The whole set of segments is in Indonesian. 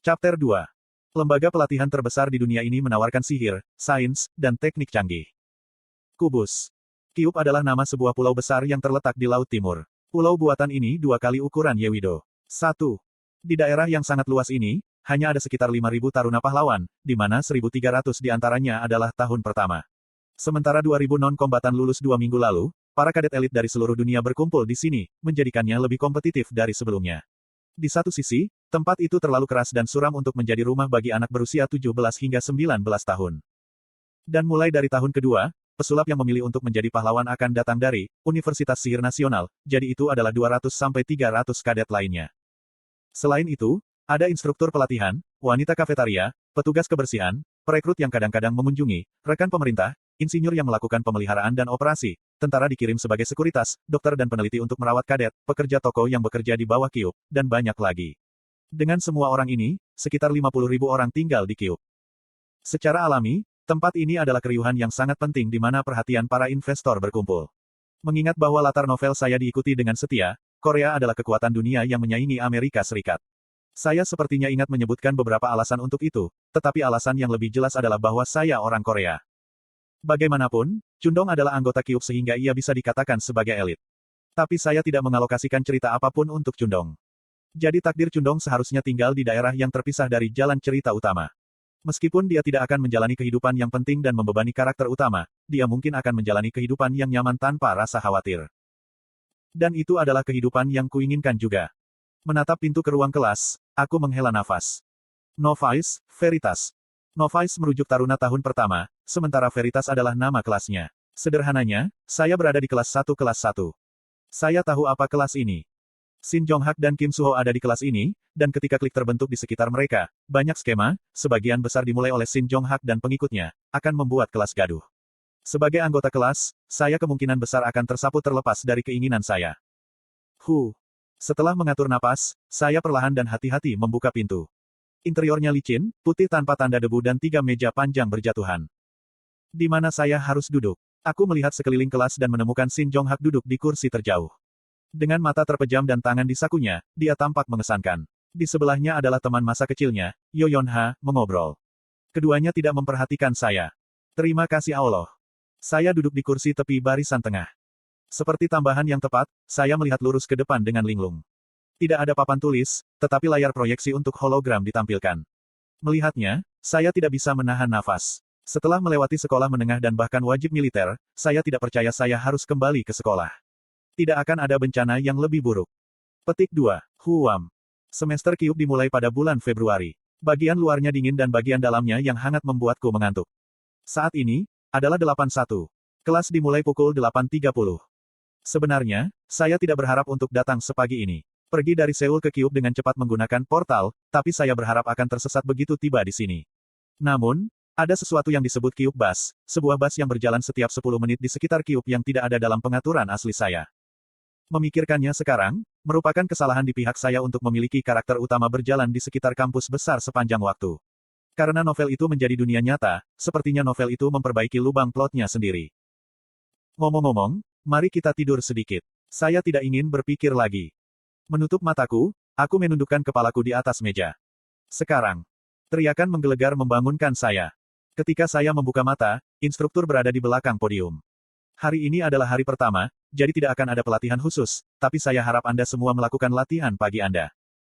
Chapter 2. Lembaga pelatihan terbesar di dunia ini menawarkan sihir, sains, dan teknik canggih. Kubus. Kyub adalah nama sebuah pulau besar yang terletak di Laut Timur. Pulau buatan ini 2 kali ukuran Yewido. 1. Di daerah yang sangat luas ini, hanya ada sekitar 5.000 taruna pahlawan, di mana 1.300 di antaranya adalah tahun pertama. Sementara 2.000 non-kombatan lulus 2 minggu lalu, para kadet elit dari seluruh dunia berkumpul di sini, menjadikannya lebih kompetitif dari sebelumnya. Di satu sisi, tempat itu terlalu keras dan suram untuk menjadi rumah bagi anak berusia 17 hingga 19 tahun. Dan mulai dari tahun kedua, pesulap yang memilih untuk menjadi pahlawan akan datang dari Universitas Sihir Nasional, jadi itu adalah 200-300 kadet lainnya. Selain itu, ada instruktur pelatihan, wanita kafetaria, petugas kebersihan, perekrut yang kadang-kadang mengunjungi, rekan pemerintah, insinyur yang melakukan pemeliharaan dan operasi, tentara dikirim sebagai sekuritas, dokter dan peneliti untuk merawat kadet, pekerja toko yang bekerja di bawah Kyub, dan banyak lagi. Dengan semua orang ini, sekitar 50.000 orang tinggal di Kyub. Secara alami, tempat ini adalah keriuhan yang sangat penting di mana perhatian para investor berkumpul. Mengingat bahwa latar novel saya diikuti dengan setia, Korea adalah kekuatan dunia yang menyaingi Amerika Serikat. Saya sepertinya ingat menyebutkan beberapa alasan untuk itu, tetapi alasan yang lebih jelas adalah bahwa saya orang Korea. Bagaimanapun, Chundong adalah anggota Kyub sehingga ia bisa dikatakan sebagai elit. Tapi saya tidak mengalokasikan cerita apapun untuk Chundong. Jadi takdir Chundong seharusnya tinggal di daerah yang terpisah dari jalan cerita utama. Meskipun dia tidak akan menjalani kehidupan yang penting dan membebani karakter utama, dia mungkin akan menjalani kehidupan yang nyaman tanpa rasa khawatir. Dan itu adalah kehidupan yang kuinginkan juga. Menatap pintu ke ruang kelas, aku menghela nafas. Novice, Veritas. Novice merujuk taruna tahun pertama, sementara Veritas adalah nama kelasnya. Sederhananya, saya berada di kelas 1 kelas 1. Saya tahu apa kelas ini. Shin Jong-hak dan Kim Suho ada di kelas ini, dan ketika klik terbentuk di sekitar mereka, banyak skema, sebagian besar dimulai oleh Shin Jong-hak dan pengikutnya, akan membuat kelas gaduh. Sebagai anggota kelas, saya kemungkinan besar akan tersapu terlepas dari keinginan saya. Setelah mengatur napas, saya perlahan dan hati-hati membuka pintu. Interiornya licin, putih tanpa tanda debu dan 3 meja panjang berjatuhan. Di mana saya harus duduk? Aku melihat sekeliling kelas dan menemukan Shin Jong-hak duduk di kursi terjauh. Dengan mata terpejam dan tangan di sakunya, dia tampak mengesankan. Di sebelahnya adalah teman masa kecilnya, Yo Yeon-ha, mengobrol. Keduanya tidak memperhatikan saya. Terima kasih Allah. Saya duduk di kursi tepi barisan tengah. Seperti tambahan yang tepat, saya melihat lurus ke depan dengan linglung. Tidak ada papan tulis, tetapi layar proyeksi untuk hologram ditampilkan. Melihatnya, saya tidak bisa menahan nafas. Setelah melewati sekolah menengah dan bahkan wajib militer, saya tidak percaya saya harus kembali ke sekolah. Tidak akan ada bencana yang lebih buruk. Petik 2. Huam. Semester Kyub dimulai pada bulan Februari. Bagian luarnya dingin dan bagian dalamnya yang hangat membuatku mengantuk. Saat ini, adalah 8.1. Kelas dimulai pukul 8.30. Sebenarnya, saya tidak berharap untuk datang sepagi ini. Pergi dari Seoul ke Kyub dengan cepat menggunakan portal, tapi saya berharap akan tersesat begitu tiba di sini. Namun, ada sesuatu yang disebut Kyub Bus, sebuah bus yang berjalan setiap 10 menit di sekitar Kyub yang tidak ada dalam pengaturan asli saya. Memikirkannya sekarang, merupakan kesalahan di pihak saya untuk memiliki karakter utama berjalan di sekitar kampus besar sepanjang waktu. Karena novel itu menjadi dunia nyata, sepertinya novel itu memperbaiki lubang plotnya sendiri. Ngomong-ngomong, mari kita tidur sedikit. Saya tidak ingin berpikir lagi. Menutup mataku, aku menundukkan kepalaku di atas meja. Sekarang, teriakan menggelegar membangunkan saya. Ketika saya membuka mata, instruktur berada di belakang podium. Hari ini adalah hari pertama, jadi tidak akan ada pelatihan khusus, tapi saya harap Anda semua melakukan latihan pagi Anda.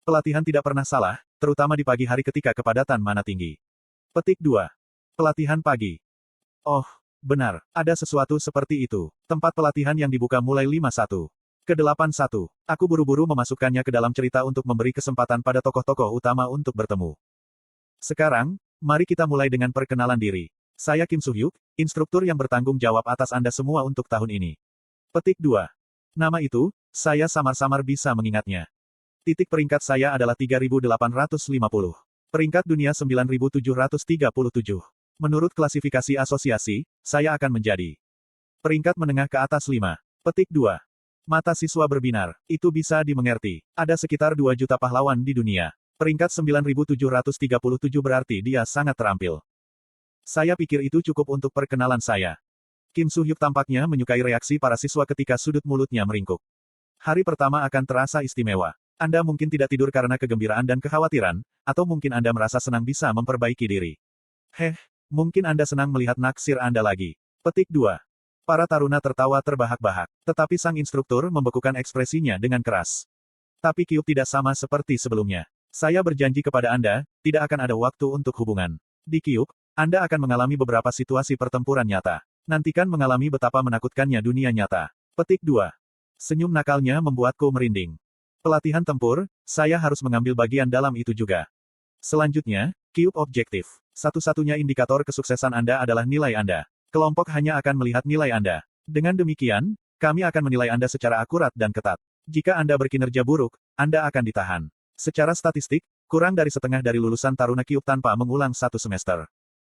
Pelatihan tidak pernah salah, terutama di pagi hari ketika kepadatan mana tinggi. Petik 2. Pelatihan pagi. Oh, benar, ada sesuatu seperti itu. Tempat pelatihan yang dibuka mulai 5.1. Ke 8.1. Aku buru-buru memasukkannya ke dalam cerita untuk memberi kesempatan pada tokoh-tokoh utama untuk bertemu. Sekarang, mari kita mulai dengan perkenalan diri. Saya Kim Soo-hyuk, instruktur yang bertanggung jawab atas Anda semua untuk tahun ini. Petik 2. Nama itu, saya samar-samar bisa mengingatnya. Titik peringkat saya adalah 3.850. Peringkat dunia 9.737. Menurut klasifikasi asosiasi, saya akan menjadi peringkat menengah ke atas 5. Petik 2. Mata siswa berbinar, itu bisa dimengerti. Ada sekitar 2 juta pahlawan di dunia. Peringkat 9.737 berarti dia sangat terampil. Saya pikir itu cukup untuk perkenalan saya. Kim Soo-hyuk tampaknya menyukai reaksi para siswa ketika sudut mulutnya meringkuk. Hari pertama akan terasa istimewa. Anda mungkin tidak tidur karena kegembiraan dan kekhawatiran, atau mungkin Anda merasa senang bisa memperbaiki diri. Mungkin Anda senang melihat naksir Anda lagi. Petik 2. Para taruna tertawa terbahak-bahak, tetapi sang instruktur membekukan ekspresinya dengan keras. Tapi Kyuup tidak sama seperti sebelumnya. Saya berjanji kepada Anda, tidak akan ada waktu untuk hubungan. Di Kyuup, Anda akan mengalami beberapa situasi pertempuran nyata. Nantikan mengalami betapa menakutkannya dunia nyata. Petik 2. Senyum nakalnya membuatku merinding. Pelatihan tempur, saya harus mengambil bagian dalam itu juga. Selanjutnya, Kyuup objektif. Satu-satunya indikator kesuksesan Anda adalah nilai Anda. Kelompok hanya akan melihat nilai Anda. Dengan demikian, kami akan menilai Anda secara akurat dan ketat. Jika Anda berkinerja buruk, Anda akan ditahan. Secara statistik, kurang dari setengah dari lulusan taruna Kyuup tanpa mengulang satu semester.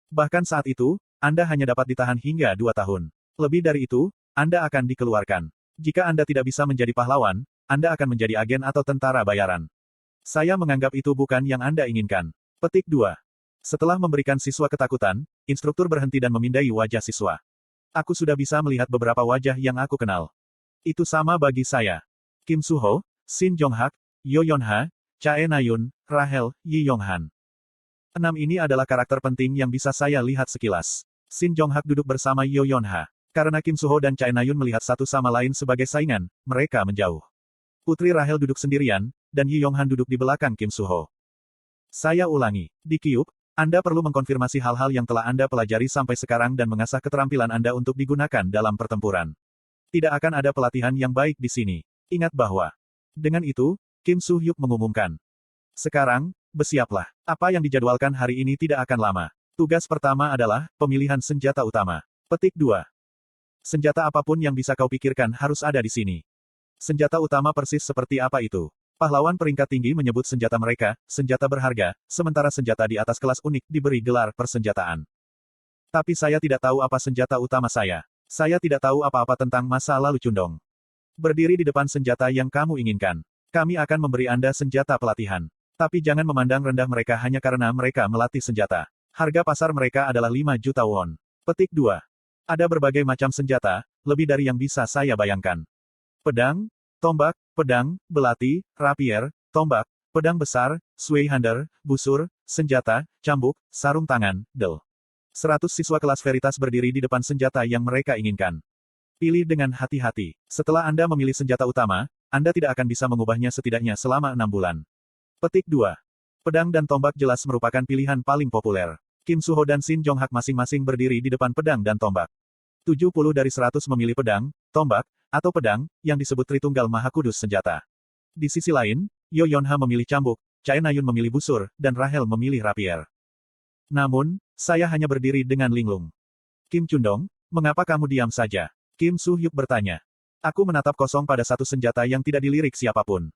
Bahkan saat itu, Anda hanya dapat ditahan hingga 2 tahun. Lebih dari itu, Anda akan dikeluarkan. Jika Anda tidak bisa menjadi pahlawan, Anda akan menjadi agen atau tentara bayaran. Saya menganggap itu bukan yang Anda inginkan. Petik 2. Setelah memberikan siswa ketakutan, instruktur berhenti dan memindai wajah siswa. Aku sudah bisa melihat beberapa wajah yang aku kenal. Itu sama bagi saya. Kim Soo-ho, Shin Jong-hak, Yo Yeon-ha, Chae Na-yoon, Rahel, Yi Yong-han. 6 ini adalah karakter penting yang bisa saya lihat sekilas. Shin Jong-hak duduk bersama Yo Yeon-ha. Karena Kim Soo-ho dan Chae Na-yoon melihat satu sama lain sebagai saingan, mereka menjauh. Putri Rahel duduk sendirian, dan Yi Yong-han duduk di belakang Kim Soo-ho. Saya ulangi, di Kyuup, Anda perlu mengkonfirmasi hal-hal yang telah Anda pelajari sampai sekarang dan mengasah keterampilan Anda untuk digunakan dalam pertempuran. Tidak akan ada pelatihan yang baik di sini. Ingat bahwa. Dengan itu, Kim Soo-hyuk mengumumkan. Sekarang, bersiaplah. Apa yang dijadwalkan hari ini tidak akan lama. Tugas pertama adalah pemilihan senjata utama. Petik 2. Senjata apapun yang bisa kau pikirkan harus ada di sini. Senjata utama persis seperti apa itu? Pahlawan peringkat tinggi menyebut senjata mereka, senjata berharga, sementara senjata di atas kelas unik diberi gelar persenjataan. Tapi saya tidak tahu apa senjata utama saya. Saya tidak tahu apa-apa tentang masa lalu Chundong. Berdiri di depan senjata yang kamu inginkan. Kami akan memberi Anda senjata pelatihan. Tapi jangan memandang rendah mereka hanya karena mereka melatih senjata. Harga pasar mereka adalah 5 juta won. Petik 2. Ada berbagai macam senjata, lebih dari yang bisa saya bayangkan. Pedang, tombak, pedang, belati, rapier, tombak, pedang besar, swayhander, busur, senjata, cambuk, sarung tangan, del. 100 siswa kelas Veritas berdiri di depan senjata yang mereka inginkan. Pilih dengan hati-hati. Setelah Anda memilih senjata utama, Anda tidak akan bisa mengubahnya setidaknya selama 6 bulan. Petik 2. Pedang dan tombak jelas merupakan pilihan paling populer. Kim Soo-ho dan Shin Jong-hak masing-masing berdiri di depan pedang dan tombak. 70 dari 100 memilih pedang, tombak, atau pedang, yang disebut Tritunggal Maha Kudus senjata. Di sisi lain, Yo Yeon-ha memilih cambuk, Chae Na-yoon memilih busur, dan Rahel memilih rapier. Namun, saya hanya berdiri dengan linglung. Kim Chundong, mengapa kamu diam saja? Kim Soo-hyuk bertanya. Aku menatap kosong pada satu senjata yang tidak dilirik siapapun.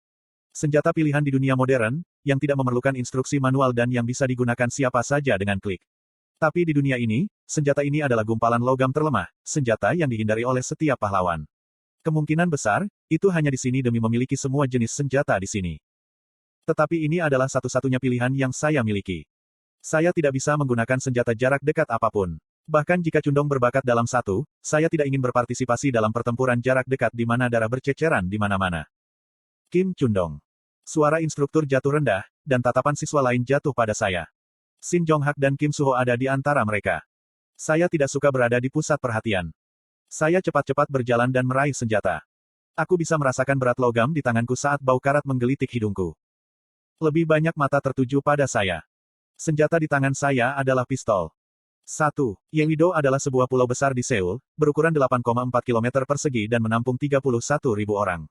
Senjata pilihan di dunia modern, yang tidak memerlukan instruksi manual dan yang bisa digunakan siapa saja dengan klik. Tapi di dunia ini, senjata ini adalah gumpalan logam terlemah, senjata yang dihindari oleh setiap pahlawan. Kemungkinan besar, itu hanya di sini demi memiliki semua jenis senjata di sini. Tetapi ini adalah satu-satunya pilihan yang saya miliki. Saya tidak bisa menggunakan senjata jarak dekat apapun. Bahkan jika Chundong berbakat dalam satu, saya tidak ingin berpartisipasi dalam pertempuran jarak dekat di mana darah berceceran di mana-mana. Kim Chundong. Suara instruktur jatuh rendah, dan tatapan siswa lain jatuh pada saya. Shin Jong-hak dan Kim Soo-ho ada di antara mereka. Saya tidak suka berada di pusat perhatian. Saya cepat-cepat berjalan dan meraih senjata. Aku bisa merasakan berat logam di tanganku saat bau karat menggelitik hidungku. Lebih banyak mata tertuju pada saya. Senjata di tangan saya adalah pistol. 1. Yeonggi-do adalah sebuah pulau besar di Seoul, berukuran 8,4 km persegi dan menampung 31.000 orang.